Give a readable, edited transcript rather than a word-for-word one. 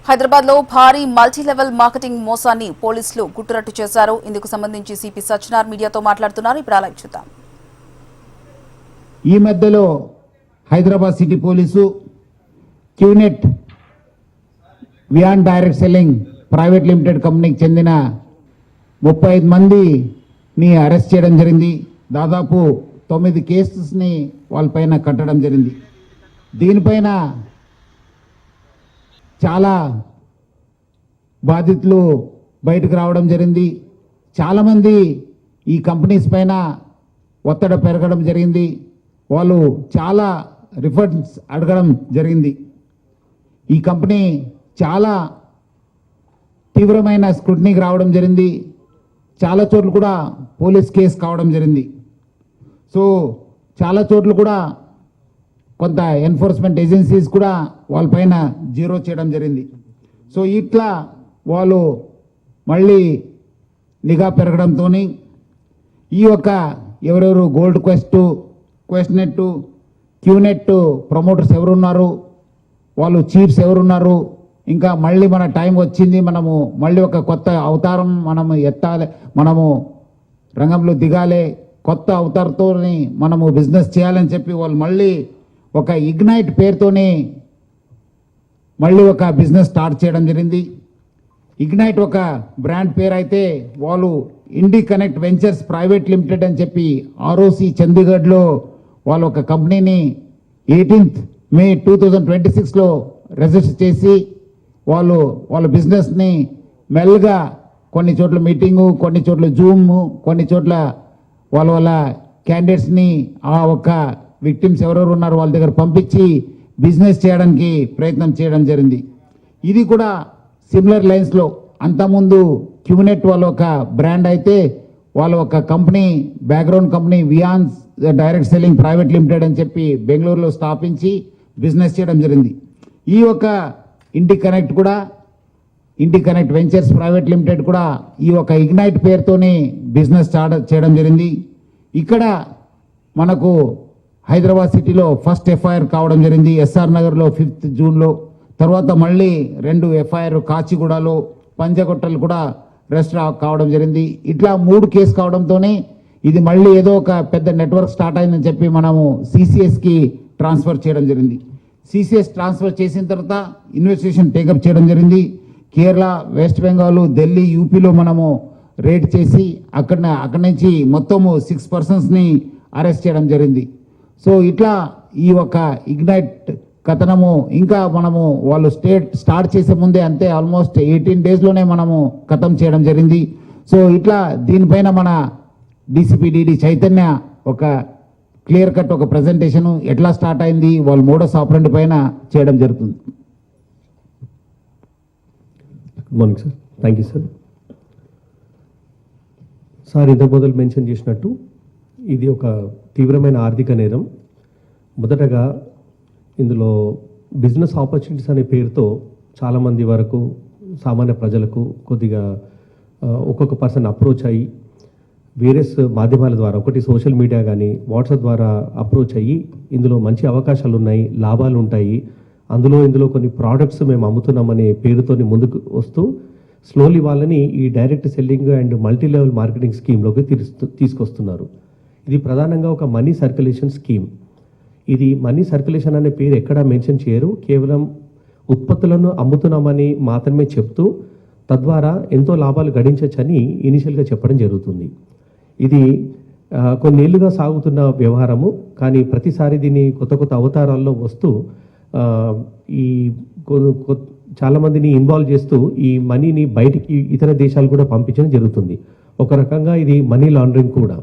హైదరాబాద్ లో భారీ multilevel marketing మోసాన్ని పోలీసులు గుట్టురట్టు చేశారు. ఇందుకు సంబంధించి సిపి సజ్జనార్ మీడియాతో మాట్లాడుతున్నారు. ఇప్పుడు అలా చూద్దాం. ఈ మధ్యలో Hyderabad city police QNet Wiaan direct Selling Private limited కంపెనీకి చెందిన 35 మందిని అరెస్ట్ చేయడం జరిగింది. దాదాపు 9 కేసెస్ని వాళ్ళపైన కట్టడం జరిగింది. దీనిపైన చాలా బాధితులు బయటకు రావడం జరిగింది. చాలామంది ఈ కంపెనీస్ పైన ఒత్తిడి పెరగడం జరిగింది. వాళ్ళు చాలా రిఫండ్స్ అడగడం జరిగింది. ఈ కంపెనీ చాలా తీవ్రమైన స్క్రూటినీకి రావడం జరిగింది. చాలా చోట్ల కూడా పోలీస్ కేసు కావడం జరిగింది. సో చాలా చోట్ల కూడా కొంత ఎన్ఫోర్స్మెంట్ ఏజెన్సీస్ కూడా వాళ్ళపైన జీరో చేయడం జరిగింది. సో ఇట్లా వాళ్ళు మళ్ళీ నిఘా పెరగడంతో ఈ యొక్క ఎవరెవరు గోల్డ్ క్వెస్ట్ క్యూనెట్ ప్రమోటర్స్ ఎవరున్నారు, వాళ్ళు చీఫ్స్ ఎవరున్నారు, ఇంకా మళ్ళీ మన టైం వచ్చింది, మనము మళ్ళీ ఒక కొత్త అవతారం మనము ఎత్తాలి, మనము రంగంలో దిగాలి, కొత్త అవతారంతో మనము బిజినెస్ చేయాలని చెప్పి వాళ్ళు మళ్ళీ ఒక ఇగ్నైట్ పేరుతోనే మళ్ళీ ఒక బిజినెస్ స్టార్ట్ చేయడం జరిగింది. ఇగ్నైట్ ఒక బ్రాండ్ పేరు అయితే వాళ్ళు ఇండి కనెక్ట్ వెంచర్స్ ప్రైవేట్ లిమిటెడ్ అని చెప్పి ROC చండీగఢ్లో వాళ్ళు ఒక కంపెనీని 18th May 2026లో రిజిస్టర్ చేసి వాళ్ళ బిజినెస్ని మెల్లగా కొన్ని చోట్ల మీటింగు, కొన్ని చోట్ల జూము, కొన్ని చోట్ల వాళ్ళ క్యాండిడేట్స్ని ఆ ఒక్క విక్టిమ్స్ ఎవరెవరు ఉన్నారో వాళ్ళ దగ్గర పంపించి బిజినెస్ చేయడానికి ప్రయత్నం చేయడం జరిగింది. ఇది కూడా సిమిలర్ లైన్స్లో అంతకుముందు క్యూనెట్ వాళ్ళ ఒక బ్రాండ్ అయితే వాళ్ళ ఒక company background company Vians Direct Selling Private Limited అని చెప్పి బెంగళూరులో స్థాపించి బిజినెస్ చేయడం జరిగింది. ఈ యొక్క Indi Connect Ventures Private Limited కూడా ఈ ఒక ఇగ్నైట్ పేరుతోనే బిజినెస్ స్టార్ట్ చేయడం జరిగింది. ఇక్కడ మనకు హైదరాబాద్ సిటీలో ఫస్ట్ FIR కావడం జరిగింది SR నగర్లో 5th June. తర్వాత మళ్ళీ 2 FIR కాచిగూడలో, పంజగుట్టలు కూడా రెస్ట్ కావడం జరిగింది. ఇట్లా 3 కేసు కావడంతోనే ఇది మళ్ళీ ఏదో ఒక పెద్ద నెట్వర్క్ స్టార్ట్ అయిందని చెప్పి మనము CCSకి ట్రాన్స్ఫర్ చేయడం జరిగింది. CCS ట్రాన్స్ఫర్ చేసిన తర్వాత ఇన్వెస్టిగేషన్ టేకప్ చేయడం జరిగింది. కేరళ, వెస్ట్ బెంగాల్, ఢిల్లీ, యూపీలో మనము రేడ్ చేసి అక్కడి నుంచి మొత్తము 6 personsని అరెస్ట్ చేయడం జరిగింది. సో ఇట్లా ఈ ఒక ఇగ్నైట్ కథనము ఇంకా మనము వాళ్ళు స్టార్ట్ చేసే ముందే అంతే ఆల్మోస్ట్ 18 daysలోనే మనము కథం చేయడం జరిగింది. సో ఇట్లా దీనిపైన మన DCP DD చైతన్య ఒక క్లియర్ కట్ ఒక ప్రజెంటేషన్ ఎట్లా స్టార్ట్ అయింది, వాళ్ళ మోడస్ ఆపరెంట్ పైన చేయడం జరుగుతుంది. Good morning sir. Thank you sir. Sir ఇంత మొదలు మెన్షన్ చేసినట్టు ఇది ఒక తీవ్రమైన ఆర్థిక నేరం. మొదటగా ఇందులో బిజినెస్ ఆపర్చునిటీస్ అనే పేరుతో చాలామంది వరకు సామాన్య ప్రజలకు కొద్దిగా ఒక్కొక్క పర్సన్ అప్రోచ్ అయ్యి వేరియస్ మాధ్యమాల ద్వారా, ఒకటి సోషల్ మీడియా కానీ వాట్సాప్ ద్వారా అప్రోచ్ అయ్యి ఇందులో మంచి అవకాశాలు ఉన్నాయి, లాభాలు ఉంటాయి, ఇందులో కొన్ని ప్రోడక్ట్స్ మేము అమ్ముతున్నామనే పేరుతోని ముందుకు వస్తూ స్లోలీ వాళ్ళని ఈ direct selling and multi level marketing స్కీమ్లోకి తీసుకొస్తున్నారు. ఇది ప్రధానంగా ఒక మనీ సర్క్యులేషన్ స్కీమ్. ఇది మనీ సర్క్యులేషన్ అనే పేరు ఎక్కడా మెన్షన్ చేయరు. కేవలం ఉత్పత్తులను అమ్ముతున్నామని మాత్రమే చెప్తూ తద్వారా ఎంతో లాభాలు గడించవచ్చని ఇనిషియల్గా చెప్పడం జరుగుతుంది. ఇది కొన్నేళ్లుగా సాగుతున్న వ్యవహారము. కానీ ప్రతిసారి దీన్ని కొత్త అవతారాల్లో వస్తూ ఈ చాలామందిని ఇన్వాల్వ్ చేస్తూ ఈ మనీని బయటికి ఇతర దేశాలు కూడా పంపించడం జరుగుతుంది. ఒక రకంగా ఇది మనీ లాండరింగ్ కూడా.